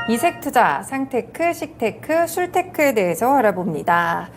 이색투자, 상테크, 식테크, 술테크에 대해서 알아봅니다.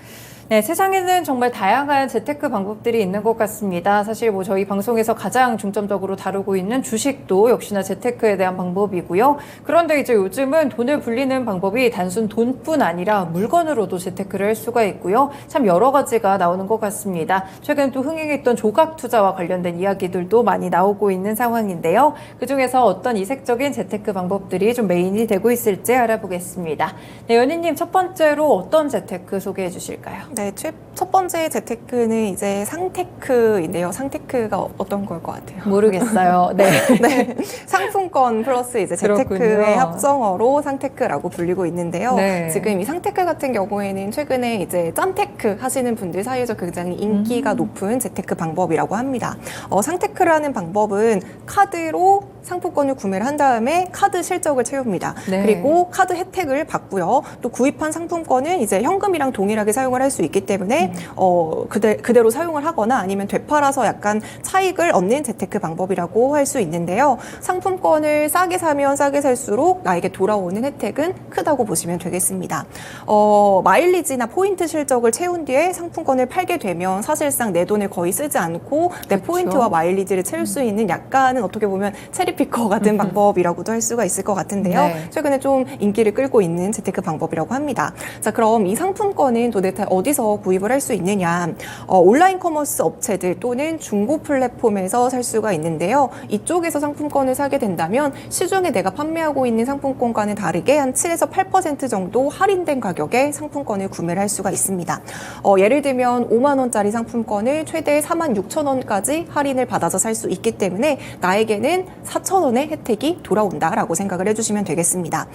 네, 세상에는 정말 다양한 재테크 방법들이 있는 것 같습니다. 사실 저희 방송에서 가장 중점적으로 다루고 있는 주식도 역시나 재테크에 대한 방법이고요. 그런데 이제 요즘은 돈을 불리는 방법이 단순 돈뿐 아니라 물건으로도 재테크를 할 수가 있고요. 참 여러 가지가 나오는 것 같습니다. 최근 또 흥행했던 조각 투자와 관련된 이야기들도 많이 나오고 있는 상황인데요. 그중에서 어떤 이색적인 재테크 방법들이 좀 메인이 되고 있을지 알아보겠습니다. 네, 연희님 첫 번째로 어떤 재테크 소개해 주실까요? 네, 첫 번째 재테크는 이제 상테크인데요. 상테크가 어떤 걸 것 같아요? 모르겠어요. 네. 네, 상품권 플러스 이제 재테크의 그렇군요. 합성어로 상테크라고 불리고 있는데요. 네. 지금 이 상테크 같은 경우에는 최근에 이제 짠테크 하시는 분들 사이에서 굉장히 인기가 높은 재테크 방법이라고 합니다. 상테크라는 방법은 카드로 상품권을 구매를 한 다음에 카드 실적을 채웁니다. 네. 그리고 카드 혜택을 받고요. 또 구입한 상품권은 이제 현금이랑 동일하게 사용을 할 수 있기 때문에 그대로 사용을 하거나 아니면 되팔아서 약간 차익을 얻는 재테크 방법이라고 할 수 있는데요. 상품권을 싸게 사면 싸게 살수록 나에게 돌아오는 혜택은 크다고 보시면 되겠습니다. 마일리지나 포인트 실적을 채운 뒤에 상품권을 팔게 되면 사실상 내 돈을 거의 쓰지 않고 내 그렇죠. 포인트와 마일리지를 채울 수 있는 약간은 어떻게 보면 체리피커 같은 방법이라고도 할 수가 있을 것 같은데요. 네. 최근에 좀 인기를 끌고 있는 재테크 방법이라고 합니다. 자, 그럼 이 상품권은 도대체 어디서 구입을 할 수 있느냐? 온라인 커머스 업체들 또는 중고 플랫폼에서 살 수가 있는데요. 이쪽에서 상품권을 사게 된다면 시중에 내가 판매하고 있는 상품권과는 다르게 한 7에서 8% 정도 할인된 가격에 상품권을 구매를 할 수가 있습니다. 예를 들면 5만 원짜리 상품권을 최대 4만 6천 원까지 할인을 받아서 살 수 있기 때문에 나에게는 4천 원의 혜택이 돌아온다라고 생각을 해주시면 되겠습니다.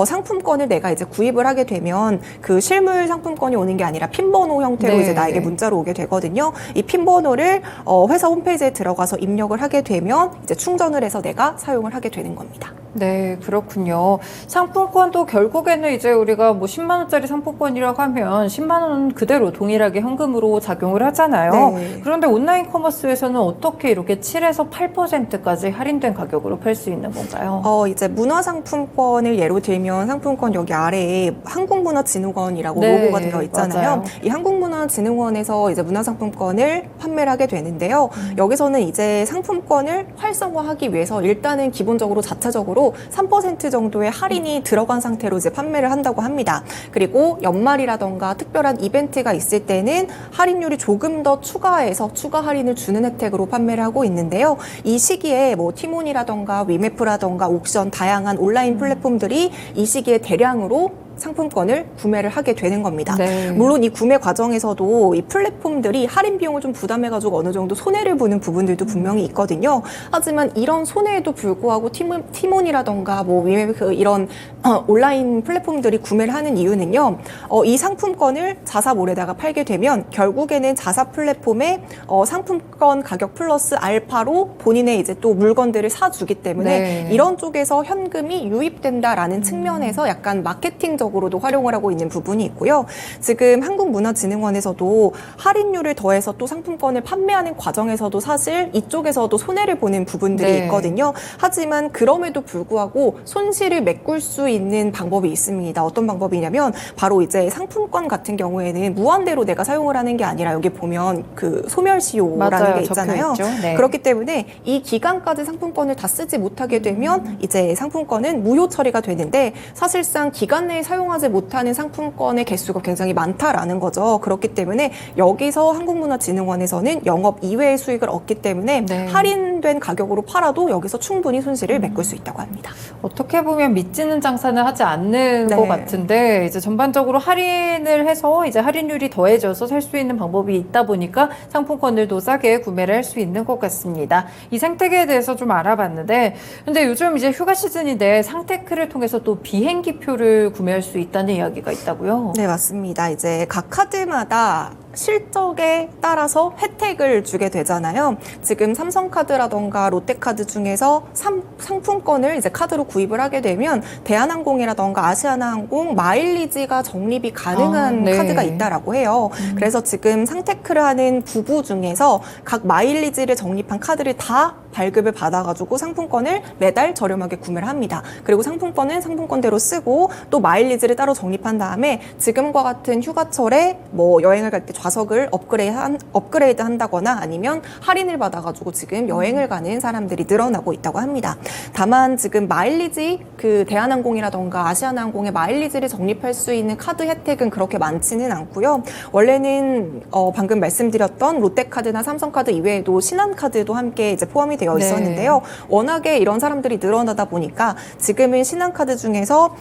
상품권을 내가 이제 구입을 하게 되면 그 실물 상품권이 오는 게 아니라 핀번호 형태로 네. 이제 나에게 문자로 오게 되거든요. 이 핀번호를 회사 홈페이지에 들어가서 입력을 하게 되면 이제 충전을 해서 내가 사용을 하게 되는 겁니다. 네, 그렇군요. 상품권도 결국에는 이제 우리가 10만 원짜리 상품권이라고 하면 10만 원 그대로 동일하게 현금으로 작용을 하잖아요. 네. 그런데 온라인 커머스에서는 어떻게 이렇게 7에서 8%까지 할인된 가격으로 팔 수 있는 건가요? 이제 문화상품권을 예로 들면 상품권 여기 아래에 한국문화진흥원이라고 네, 로고가 되어 있잖아요. 맞아요. 이 한국문화진흥원에서 이제 문화상품권을 판매를 하게 되는데요. 여기서는 이제 상품권을 활성화하기 위해서 일단은 기본적으로 자체적으로 3% 정도의 할인이 들어간 상태로 이제 판매를 한다고 합니다. 그리고 연말이라던가 특별한 이벤트가 있을 때는 할인율이 조금 더 추가해서 추가 할인을 주는 혜택으로 판매를 하고 있는데요. 이 시기에 티몬이라던가 위메프라던가 옥션 다양한 온라인 플랫폼들이 이 시기에 대량으로 상품권을 구매를 하게 되는 겁니다. 네. 물론 이 구매 과정에서도 이 플랫폼들이 할인 비용을 좀 부담해가지고 어느 정도 손해를 보는 부분들도 분명히 있거든요. 하지만 이런 손해에도 불구하고 티몬이라던가 위메프 이런 온라인 플랫폼들이 구매를 하는 이유는요. 이 상품권을 자사몰에다가 팔게 되면 결국에는 자사 플랫폼에 상품권 가격 플러스 알파로 본인의 이제 또 물건들을 사주기 때문에 네. 이런 쪽에서 현금이 유입된다라는 측면에서 약간 마케팅적으로도 활용을 하고 있는 부분이 있고요. 지금 한국문화진흥원에서도 할인율을 더해서 또 상품권을 판매하는 과정에서도 사실 이쪽에서도 손해를 보는 부분들이 네. 있거든요. 하지만 그럼에도 불구하고 손실을 메꿀 수 있는 방법이 있습니다. 어떤 방법이냐면 바로 이제 상품권 같은 경우에는 무한대로 내가 사용을 하는 게 아니라 여기 보면 그 소멸시효라는 맞아요. 게 있잖아요. 적혀있죠. 네. 그렇기 때문에 이 기간까지 상품권을 다 쓰지 못하게 되면 이제 상품권은 무효 처리가 되는데 사실상 기간 내에 사용하지 못하는 상품권의 개수가 굉장히 많다라는 거죠. 그렇기 때문에 여기서 한국문화진흥원에서는 영업 이외의 수익을 얻기 때문에 네. 할인된 가격으로 팔아도 여기서 충분히 손실을 메꿀 수 있다고 합니다. 어떻게 보면 믿지는 장사는 하지 않는 네. 것 같은데 이제 전반적으로 할인을 해서 이제 할인율이 더해져서 살 수 있는 방법이 있다 보니까 상품권들도 싸게 구매를 할 수 있는 것 같습니다. 이 상테크에 대해서 좀 알아봤는데 근데 요즘 이제 휴가 시즌인데 상테크를 통해서 또 비행기표를 구매할 수 있다는 이야기가 있다고요? 네, 맞습니다. 이제 각 카드마다 실적에 따라서 혜택을 주게 되잖아요. 지금 삼성카드라던가 롯데카드 중에서 상품권을 이제 카드로 구입을 하게 되면 대한항공이라던가 아시아나항공 마일리지가 적립이 가능한 네. 카드가 있다라고 해요. 그래서 지금 상테크를 하는 부부 중에서 각 마일리지를 적립한 카드를 다 발급을 받아가지고 상품권을 매달 저렴하게 구매를 합니다. 그리고 상품권은 상품권대로 쓰고 또 마일리지를 따로 적립한 다음에 지금과 같은 휴가철에 뭐 여행을 갈 때 좌석을 업그레이드 한다거나 아니면 할인을 받아가지고 지금 여행을 가는 사람들이 늘어나고 있다고 합니다. 다만 지금 마일리지 그 대한항공이라던가 아시아나항공의 마일리지를 적립할 수 있는 카드 혜택은 그렇게 많지는 않고요. 원래는 방금 말씀드렸던 롯데카드나 삼성카드 이외에도 신한카드도 함께 이제 포함이 되어 있었는데요. 네. 워낙에 이런 사람들이 늘어나다 보니까 지금은 신한카드 중에서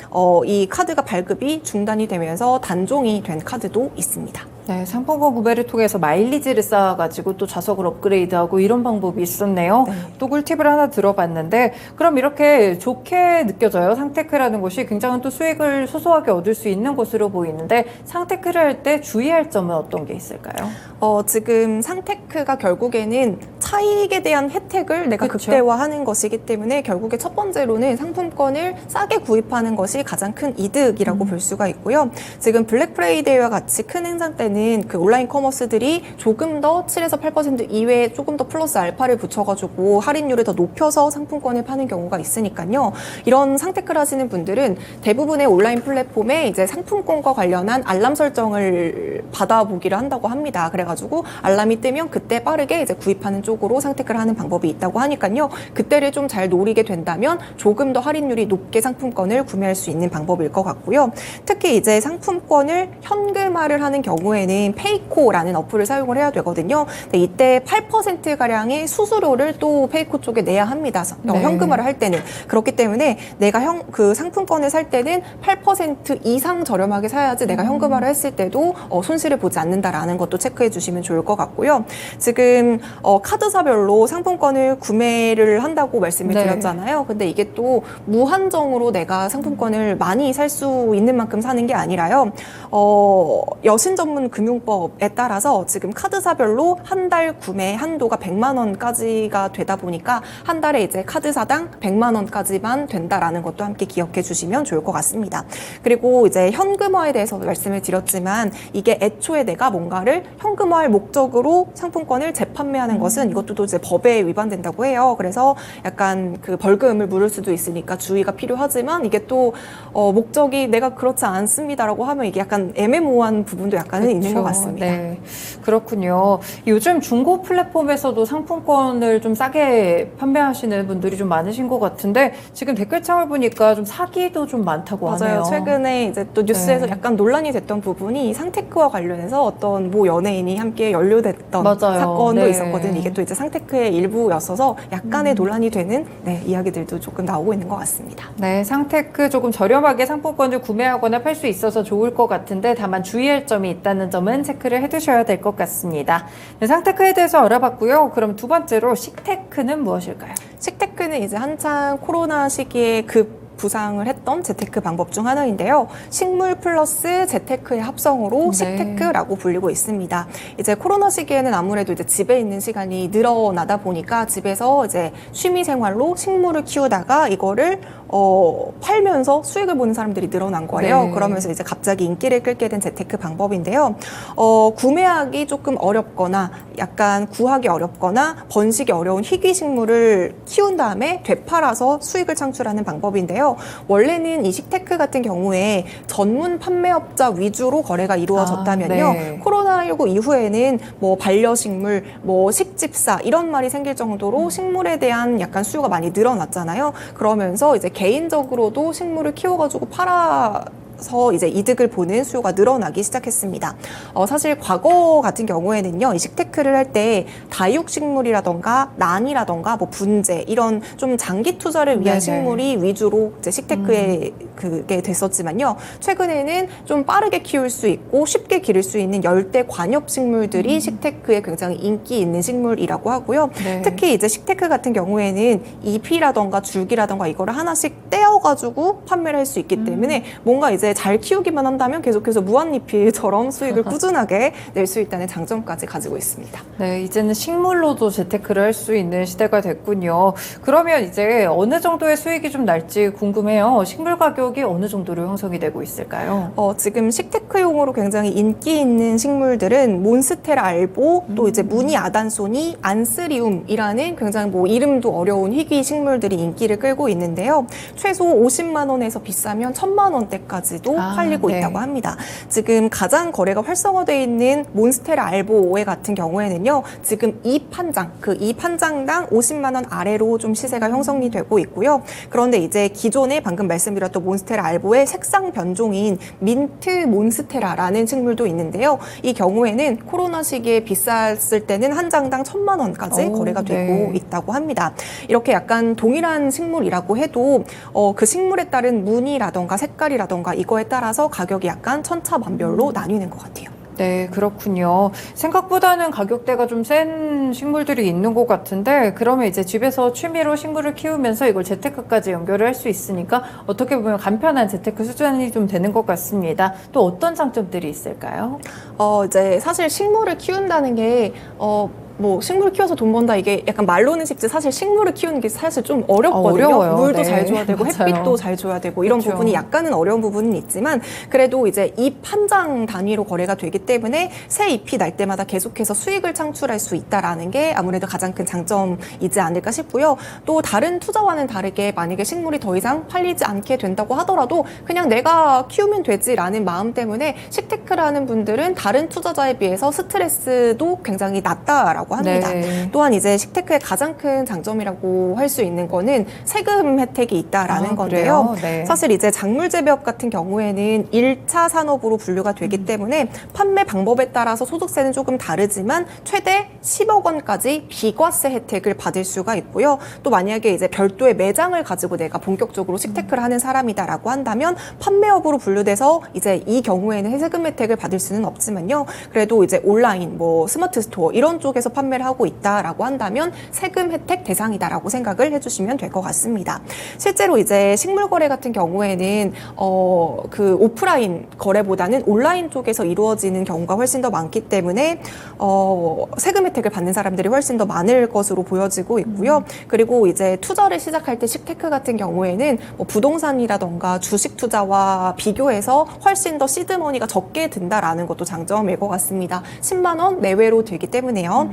이 카드가 발급이 중단이 되면서 단종이 된 카드도 있습니다. 네, 상품권 구매를 통해서 마일리지를 쌓아가지고 또 좌석을 업그레이드하고 이런 방법이 있었네요. 네. 또 꿀팁을 하나 들어봤는데 그럼 이렇게 좋게 느껴져요. 상테크라는 것이 굉장한 또 수익을 소소하게 얻을 수 있는 것으로 보이는데 상테크를 할 때 주의할 점은 어떤 게 있을까요? 지금 상테크가 결국에는 차익에 대한 혜택을 내가 그쵸? 극대화하는 것이기 때문에 결국에 첫 번째로는 상품권을 싸게 구입하는 것이 가장 큰 이득이라고 볼 수가 있고요. 지금 블랙 프라이데이와 같이 큰 행사 때는 그 온라인 커머스들이 조금 더 7에서 8% 이외에 조금 더 플러스 알파를 붙여가지고 할인율을 더 높여서 상품권을 파는 경우가 있으니까요. 이런 상테크를 하시는 분들은 대부분의 온라인 플랫폼에 이제 상품권과 관련한 알람 설정을 받아보기를 한다고 합니다. 그래가지고 알람이 뜨면 그때 빠르게 이제 구입하는 쪽으로 상테크를 하는 방법이 있다고 하니까요. 그때를 좀 잘 노리게 된다면 조금 더 할인율이 높게 상품권을 구매할 수 있는 방법일 것 같고요. 특히 이제 상품권을 현금화를 하는 경우에는 페이코라는 어플을 사용을 해야 되거든요. 근데 이때 8%가량의 수수료를 또 페이코 쪽에 내야 합니다. 네. 현금화를 할 때는. 그렇기 때문에 내가 그 상품권을 살 때는 8% 이상 저렴하게 사야지 내가 현금화를 했을 때도 손실을 보지 않는다라는 것도 체크해 주시면 좋을 것 같고요. 지금 카드사별로 상품권을 구매를 한다고 말씀을 네. 드렸잖아요. 근데 이게 또 무한정으로 내가 상품권을 많이 살 수 있는 만큼 사는 게 아니라요. 여신 전문 금융법에 따라서 지금 카드사별로 한 달 구매 한도가 100만 원까지가 되다 보니까 한 달에 이제 카드사당 100만 원까지만 된다라는 것도 함께 기억해 주시면 좋을 것 같습니다. 그리고 이제 현금화에 대해서 말씀을 드렸지만 이게 애초에 내가 뭔가를 현금화할 목적으로 상품권을 재판매하는 것은 이것도 또 이제 법에 위반된다고 해요. 그래서 약간 그 벌금을 물을 수도 있으니까 주의가 필요하지만 이게 또 목적이 내가 그렇지 않습니다라고 하면 이게 약간 애매모호한 부분도 약간은 있는 것 같습니다. 네, 그렇군요. 요즘 중고 플랫폼에서도 상품권을 좀 싸게 판매하시는 분들이 좀 많으신 것 같은데 지금 댓글창을 보니까 좀 사기도 좀 많다고 맞아요. 하네요. 최근에 이제 또 뉴스에서 네. 약간 논란이 됐던 부분이 상테크와 관련해서 어떤 모 연예인이 함께 연루됐던 맞아요. 사건도 네. 있었거든요. 이게 또 이제 상테크의 일부였어서 약간의 논란이 되는 이야기들도 조금 나오고 있는 것 같습니다. 네, 상테크 조금 저렴하게 상품권을 구매하거나 팔 수 있어서 좋을 것 같은데 다만 주의할 점이 있다는 점은 체크를 해두셔야 될 것 같습니다. 네, 상테크에 대해서 알아봤고요. 그럼 두 번째로 식테크는 무엇일까요? 식테크는 이제 한창 코로나 시기에 부상을 했던 재테크 방법 중 하나인데요. 식물 플러스 재테크의 합성으로 네. 식테크라고 불리고 있습니다. 이제 코로나 시기에는 아무래도 이제 집에 있는 시간이 늘어나다 보니까 집에서 이제 취미 생활로 식물을 키우다가 이거를 팔면서 수익을 보는 사람들이 늘어난 거예요. 네. 그러면서 이제 갑자기 인기를 끌게 된 재테크 방법인데요. 구매하기 조금 어렵거나 약간 구하기 어렵거나 번식이 어려운 희귀 식물을 키운 다음에 되팔아서 수익을 창출하는 방법인데요. 원래는 이 식테크 같은 경우에 전문 판매업자 위주로 거래가 이루어졌다면요. 네. 코로나19 이후에는 뭐 반려식물, 뭐 식집사 이런 말이 생길 정도로 식물에 대한 약간 수요가 많이 늘어났잖아요. 그러면서 이제 개인적으로도 식물을 키워가지고 팔아서 이제 이득을 보는 수요가 늘어나기 시작했습니다. 사실 과거 같은 경우에는요, 이 식테크를 할 때 다육식물이라던가 난이라던가 뭐 분재 이런 좀 장기 투자를 위한 네네. 식물이 위주로 이제 식테크에 그게 됐었지만요. 최근에는 좀 빠르게 키울 수 있고 쉽게 기를 수 있는 열대 관엽 식물들이 식테크에 굉장히 인기 있는 식물이라고 하고요. 네. 특히 이제 식테크 같은 경우에는 잎이라던가 줄기라던가 이거를 하나씩 떼어가지고 판매를 할 수 있기 때문에 뭔가 이제 잘 키우기만 한다면 계속해서 무한리필처럼 수익을 꾸준하게 낼 수 있다는 장점까지 가지고 있습니다. 네, 이제는 식물로도 재테크를 할 수 있는 시대가 됐군요. 그러면 이제 어느 정도의 수익이 좀 날지 궁금해요. 식물 가격이 어느 정도로 형성이 되고 있을까요? 지금 식테크용으로 굉장히 인기 있는 식물들은 몬스테라 알보, 또 이제 무늬 아단소니, 안스리움이라는 굉장히 뭐 이름도 어려운 희귀 식물들이 인기를 끌고 있는데요. 최소 50만 원에서 비싸면 1000만 원대까지도 팔리고 네. 있다고 합니다. 지금 가장 거래가 활성화되어 있는 몬스테라 알보에 같은 경우에는요. 지금 잎 한 장, 그 잎 한 장당 50만 원 아래로 좀 시세가 형성이 되고 있고요. 그런데 이제 기존에 방금 말씀드렸던 몬스테라 알보의 색상 변종인 민트 몬스테라라는 식물도 있는데요. 이 경우에는 코로나 시기에 비쌌을 때는 한 장당 1000만 원까지 거래가 되고 네. 있다고 합니다. 이렇게 약간 동일한 식물이라고 해도 그 식물에 따른 무늬라던가 색깔이라던가 이거에 따라서 가격이 약간 천차만별로 나뉘는 것 같아요. 네, 그렇군요. 생각보다는 가격대가 좀 센 식물들이 있는 것 같은데, 그러면 이제 집에서 취미로 식물을 키우면서 이걸 재테크까지 연결을 할 수 있으니까 어떻게 보면 간편한 재테크 수준이 좀 되는 것 같습니다. 또 어떤 장점들이 있을까요? 이제 사실 식물을 키운다는 게, 뭐 식물을 키워서 돈 번다 이게 약간 말로는 쉽지 사실 식물을 키우는 게 사실 좀 어렵거든요. 어려워요. 물도 네. 잘 줘야 되고 맞아요. 햇빛도 잘 줘야 되고 이런 그렇죠. 부분이 약간은 어려운 부분은 있지만 그래도 이제 잎 한 장 단위로 거래가 되기 때문에 새 잎이 날 때마다 계속해서 수익을 창출할 수 있다라는 게 아무래도 가장 큰 장점이지 않을까 싶고요. 또 다른 투자와는 다르게 만약에 식물이 더 이상 팔리지 않게 된다고 하더라도 그냥 내가 키우면 되지라는 마음 때문에 식테크라는 분들은 다른 투자자에 비해서 스트레스도 굉장히 낮다라고 합니다. 네. 또한 이제 식테크의 가장 큰 장점이라고 할 수 있는 거는 세금 혜택이 있다라는 건데요. 그래요? 네. 사실 이제 작물 재배업 같은 경우에는 1차 산업으로 분류가 되기 때문에 판매 방법에 따라서 소득세는 조금 다르지만 최대 10억 원까지 비과세 혜택을 받을 수가 있고요. 또 만약에 이제 별도의 매장을 가지고 내가 본격적으로 식테크를 하는 사람이다라고 한다면 판매업으로 분류돼서 이제 이 경우에는 세금 혜택을 받을 수는 없지만요. 그래도 이제 온라인, 뭐 스마트 스토어 이런 쪽에서 판매를 하고 있다라고 한다면 세금 혜택 대상이다라고 생각을 해주시면 될 것 같습니다. 실제로 이제 식물 거래 같은 경우에는 그 오프라인 거래보다는 온라인 쪽에서 이루어지는 경우가 훨씬 더 많기 때문에 세금 혜택을 받는 사람들이 훨씬 더 많을 것으로 보여지고 있고요. 그리고 이제 투자를 시작할 때 식테크 같은 경우에는 뭐 부동산이라던가 주식 투자와 비교해서 훨씬 더 시드머니가 적게 든다라는 것도 장점일 것 같습니다. 10만 원 내외로 되기 때문에요.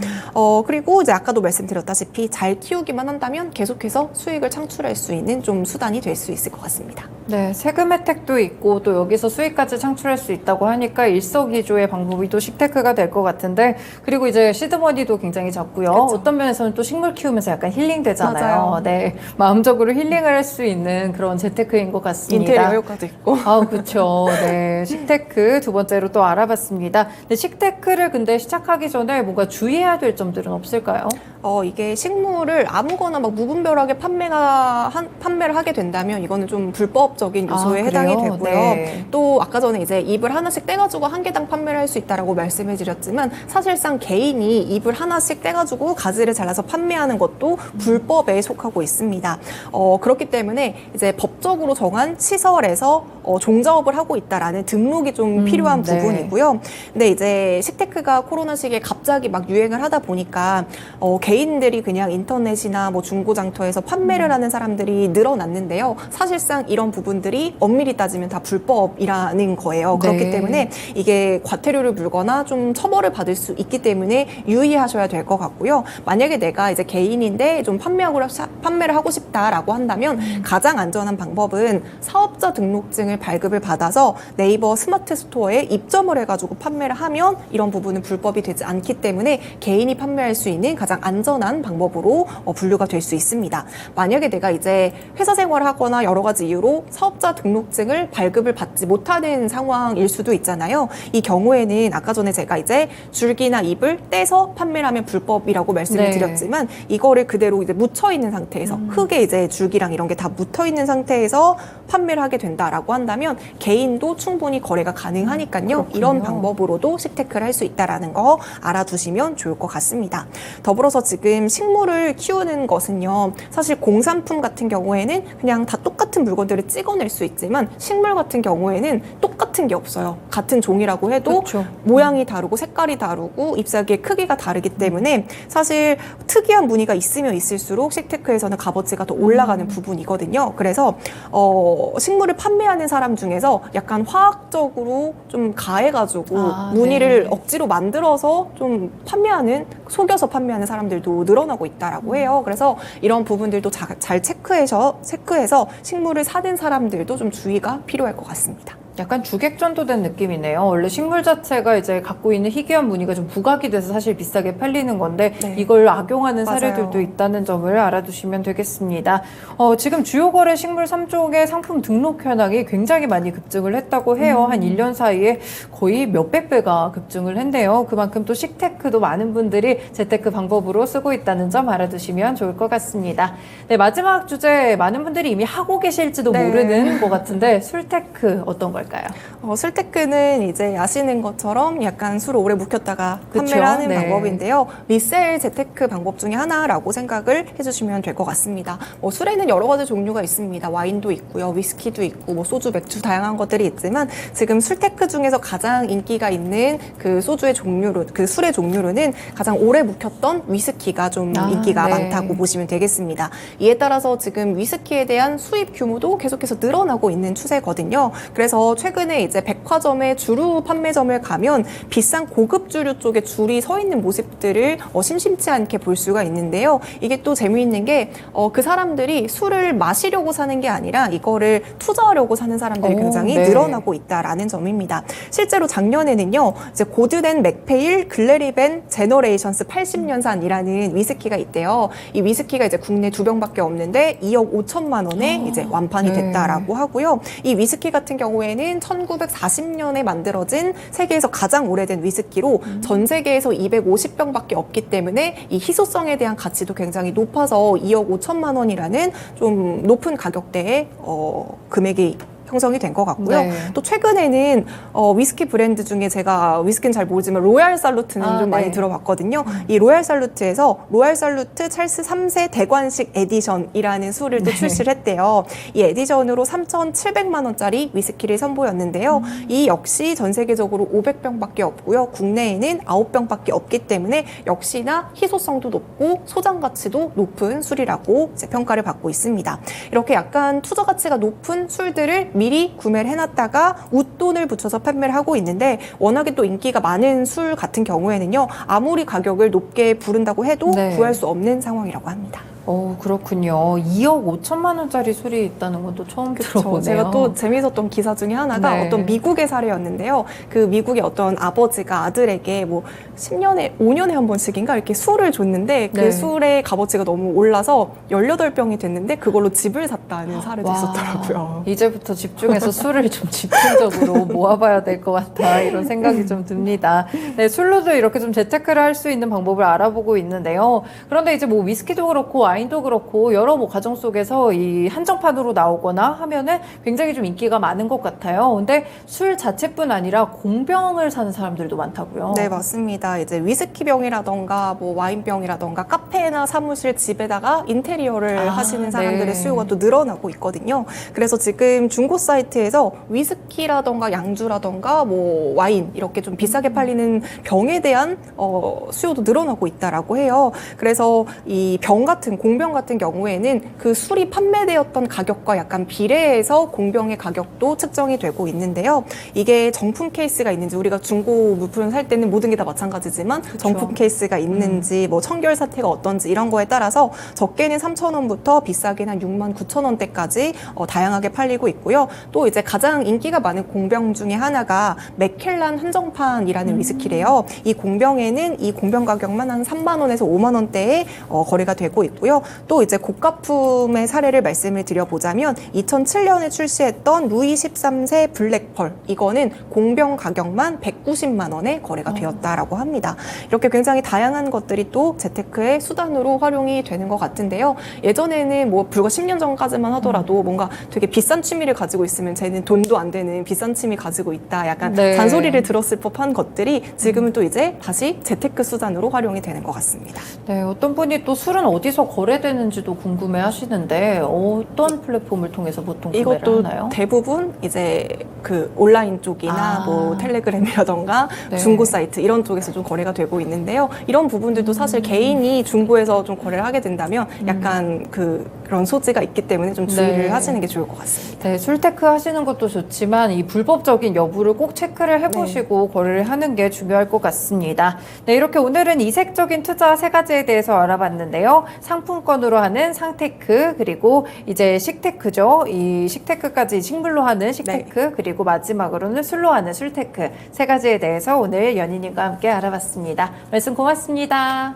그리고 이제 아까도 말씀드렸다시피 잘 키우기만 한다면 계속해서 수익을 창출할 수 있는 좀 수단이 될 수 있을 것 같습니다. 네, 세금 혜택도 있고 또 여기서 수익까지 창출할 수 있다고 하니까 일석이조의 방법이 또 식테크가 될 것 같은데, 그리고 이제 시드머니도 굉장히 작고요. 그쵸. 어떤 면에서는 또 식물 키우면서 약간 힐링 되잖아요. 맞아요. 네, 마음적으로 힐링을 할 수 있는 그런 재테크인 것 같습니다. 인테리어 효과도 있고. 그렇죠. 네, 식테크 두 번째로 또 알아봤습니다. 근데 식테크를 근데 시작하기 전에 뭔가 주의해야 될 점들은 없을까요? 이게 식물을 아무거나 막 무분별하게 판매를 하게 된다면 이거는 좀 불법적인 요소에 해당이 그래요? 되고요. 네. 또 아까 전에 이제 잎을 하나씩 떼가지고 한 개당 판매를 할 수 있다라고 말씀해 드렸지만 사실상 개인이 잎을 하나씩 떼가지고 가지를 잘라서 판매하는 것도 불법에 속하고 있습니다. 그렇기 때문에 이제 법적으로 정한 시설에서 종자업을 하고 있다라는 등록이 좀 필요한 네. 부분이고요. 근데 이제 식테크가 코로나 시기에 갑자기 막 유행을 하다 보니까 개인들이 그냥 인터넷이나 뭐 중고장터에서 판매를 하는 사람들이 늘어났는데요. 사실상 이런 부분들이 엄밀히 따지면 다 불법이라는 거예요. 그렇기 네. 때문에 이게 과태료를 물거나 좀 처벌을 받을 수 있기 때문에 유의하셔야 될 것 같고요. 만약에 내가 이제 개인인데 좀 판매를 하고 싶다라고 한다면 가장 안전한 방법은 사업자 등록증을 발급을 받아서 네이버 스마트 스토어에 입점을 해가지고 판매를 하면 이런 부분은 불법이 되지 않기 때문에 개인이 판매할 수 있는 가장 안전한 방법으로 분류가 될 수 있습니다. 만약에 내가 이제 회사 생활을 하거나 여러 가지 이유로 사업자 등록증을 발급을 받지 못하는 상황일 수도 있잖아요. 이 경우에는 아까 전에 제가 이제 줄기나 잎을 떼서 판매를 하면 불법이라고 말씀을 네. 드렸지만 이거를 그대로 이제 묻혀 있는 상태에서 흙에 이제 줄기랑 이런 게 다 묻혀 있는 상태에서 판매를 하게 된다라고 한다면 개인도 충분히 거래가 가능하니까요. 그렇군요. 이런 방법으로도 식테크를 할 수 있다라는 거 알아두시면 좋을 것 같습니다. 더불어서 지금 식물을 키우는 것은요. 사실 공산품 같은 경우에는 그냥 다 똑같은 물건들을 찍어낼 수 있지만 식물 같은 경우에는 똑같은 게 없어요. 같은 종이라고 해도 그렇죠. 모양이 다르고 색깔이 다르고 잎사귀의 크기가 다르기 때문에 사실 특이한 무늬가 있으면 있을수록 식테크에서는 값어치가 더 올라가는 부분이거든요. 그래서 식물을 판매하는 사람 중에서 약간 화학적으로 좀 가해가지고 무늬를 네. 억지로 만들어서 좀 판매하는, 속여서 판매하는 사람들도 늘어나고 있다라고 해요. 그래서 이런 부분들도 잘 체크해서 식물을 사는 사람들도 좀 주의가 필요할 것 같습니다. 약간 주객전도된 느낌이네요. 원래 식물 자체가 이제 갖고 있는 희귀한 무늬가 좀 부각이 돼서 사실 비싸게 팔리는 건데 네. 이걸 악용하는 맞아요. 사례들도 있다는 점을 알아두시면 되겠습니다. 지금 주요 거래 식물 3종의 상품 등록 현황이 굉장히 많이 급증을 했다고 해요. 한 1년 사이에 거의 몇백 배가 급증을 했네요. 그만큼 또 식테크도 많은 분들이 재테크 방법으로 쓰고 있다는 점 알아두시면 좋을 것 같습니다. 네, 마지막 주제 많은 분들이 이미 하고 계실지도 네. 모르는 것 같은데 술테크 어떤 걸까요? 술테크는 이제 아시는 것처럼 약간 술을 오래 묵혔다가 그쵸? 판매를 하는 네. 방법인데요. 리셀 재테크 방법 중에 하나라고 생각을 해주시면 될 것 같습니다. 술에는 여러 가지 종류가 있습니다. 와인도 있고요, 위스키도 있고, 소주, 맥주 다양한 것들이 있지만 지금 술테크 중에서 가장 인기가 있는 그 소주의 종류로, 그 술의 종류로는 가장 오래 묵혔던 위스키가 좀 인기가 네. 많다고 보시면 되겠습니다. 이에 따라서 지금 위스키에 대한 수입 규모도 계속해서 늘어나고 있는 추세거든요. 그래서 최근에 이제 백화점의 주류 판매점을 가면 비싼 고급 주류 쪽에 줄이 서 있는 모습들을 심심치 않게 볼 수가 있는데요. 이게 또 재미있는 게 그 사람들이 술을 마시려고 사는 게 아니라 이거를 투자하려고 사는 사람들이 굉장히 네. 늘어나고 있다라는 점입니다. 실제로 작년에는요, 이제 고드덴 맥페일 글래리벤 제너레이션스 80년산이라는 위스키가 있대요. 이 위스키가 이제 국내 2병밖에 없는데 2억 5천만 원에 이제 완판이 네. 됐다라고 하고요. 이 위스키 같은 경우에는 1940년에 만들어진 세계에서 가장 오래된 위스키로 전 세계에서 250병밖에 없기 때문에 이 희소성에 대한 가치도 굉장히 높아서 2억 5천만 원이라는 좀 높은 가격대의 금액이 형성이 된 것 같고요. 네. 또 최근에는 위스키 브랜드 중에 제가 위스키는 잘 모르지만 로얄 살루트는 좀 많이 네. 들어봤거든요. 이 로얄 살루트에서 로얄 살루트 찰스 3세 대관식 에디션이라는 술을 또 출시를 했대요. 이 에디션으로 3,700만 원짜리 위스키를 선보였는데요. 이 역시 전 세계적으로 500병밖에 없고요. 국내에는 9병밖에 없기 때문에 역시나 희소성도 높고 소장 가치도 높은 술이라고 이제 평가를 받고 있습니다. 이렇게 약간 투자 가치가 높은 술들을 미리 구매를 해놨다가 웃돈을 붙여서 판매를 하고 있는데 워낙에 또 인기가 많은 술 같은 경우에는요. 아무리 가격을 높게 부른다고 해도 네. 구할 수 없는 상황이라고 합니다. 그렇군요. 2억 5천만 원짜리 술이 있다는 건 또 처음 들어보네요. 제가 또 재미있었던 기사 중에 하나가 네. 어떤 미국의 사례였는데요. 그 미국의 어떤 아버지가 아들에게 5년에 한 번씩인가 이렇게 술을 줬는데 그 네. 술의 값어치가 너무 올라서 18병이 됐는데 그걸로 집을 샀다는 사례도 와, 있었더라고요. 이제부터 집중해서 술을 좀 집중적으로 모아봐야 될 것 같다 이런 생각이 좀 듭니다. 네, 술로도 이렇게 좀 재테크를 할 수 있는 방법을 알아보고 있는데요. 그런데 이제 위스키도 그렇고 와인도 그렇고 여러 과정 속에서 이 한정판으로 나오거나 하면은 굉장히 좀 인기가 많은 것 같아요. 근데 술 자체뿐 아니라 공병을 사는 사람들도 많다고요. 네, 맞습니다. 이제 위스키병이라던가 와인병이라던가 카페나 사무실 집에다가 인테리어를 하시는 사람들의 네. 수요가 또 늘어나고 있거든요. 그래서 지금 중고 사이트에서 위스키라던가 양주라던가 와인 이렇게 좀 비싸게 팔리는 병에 대한 수요도 늘어나고 있다라고 해요. 그래서 이 공병 같은 경우에는 그 술이 판매되었던 가격과 약간 비례해서 공병의 가격도 측정이 되고 있는데요. 이게 정품 케이스가 있는지 우리가 중고 물품을 살 때는 모든 게 다 마찬가지지만 정품 케이스가 있는지 청결 사태가 어떤지 이런 거에 따라서 적게는 3,000원부터 비싸게는 한 69,000원대까지 다양하게 팔리고 있고요. 또 이제 가장 인기가 많은 공병 중에 하나가 맥켈란 한정판이라는 위스키래요. 이 공병에는 이 공병 가격만 한 3만 원에서 5만 원대에 거래가 되고 있고요. 있고요. 또 이제 고가품의 사례를 말씀을 드려보자면 2007년에 출시했던 루이 13세 블랙펄, 이거는 공병 가격만 190만 원에 거래가 되었다라고 합니다. 이렇게 굉장히 다양한 것들이 또 재테크의 수단으로 활용이 되는 것 같은데요. 예전에는 뭐 불과 10년 전까지만 하더라도 뭔가 되게 비싼 취미를 가지고 있으면 쟤는 돈도 안 되는 비싼 취미 가지고 있다, 약간 네. 잔소리를 들었을 법한 것들이 지금은 또 이제 다시 재테크 수단으로 활용이 되는 것 같습니다. 네, 어떤 분이 또 술은 어디서 거래되는지도 궁금해 하시는데 어떤 플랫폼을 통해서 보통 구매를 이것도 하나요? 대부분 이제 그 온라인 쪽이나 뭐 텔레그램이라던가 네. 중고 사이트 이런 쪽에서 좀 거래가 되고 있는데요. 이런 부분들도 사실 개인이 중고에서 좀 거래를 하게 된다면 약간 그런 소지가 있기 때문에 좀 주의를 네. 하시는 게 좋을 것 같습니다. 네, 술테크 하시는 것도 좋지만 이 불법적인 여부를 꼭 체크를 해보시고 거래를 하는 게 중요할 것 같습니다. 네, 이렇게 오늘은 이색적인 투자 세 가지에 대해서 알아봤는데요. 상품권으로 하는 상테크, 그리고 이제 식테크죠. 이 식테크까지 식물로 하는 식테크, 그리고 마지막으로는 술로 하는 술테크 세 가지에 대해서 오늘 연희님과 함께 알아봤습니다. 말씀 고맙습니다.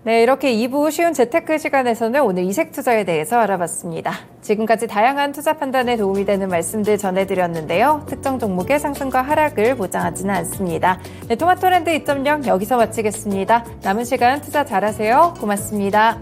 네, 이렇게 2부 쉬운 재테크 시간에서는 오늘 이색 투자에 대해서 알아봤습니다. 지금까지 다양한 투자 판단에 도움이 되는 말씀들 전해드렸는데요. 특정 종목의 상승과 하락을 보장하지는 않습니다. 네, 토마토랜드 2.0 여기서 마치겠습니다. 남은 시간 투자 잘하세요. 고맙습니다.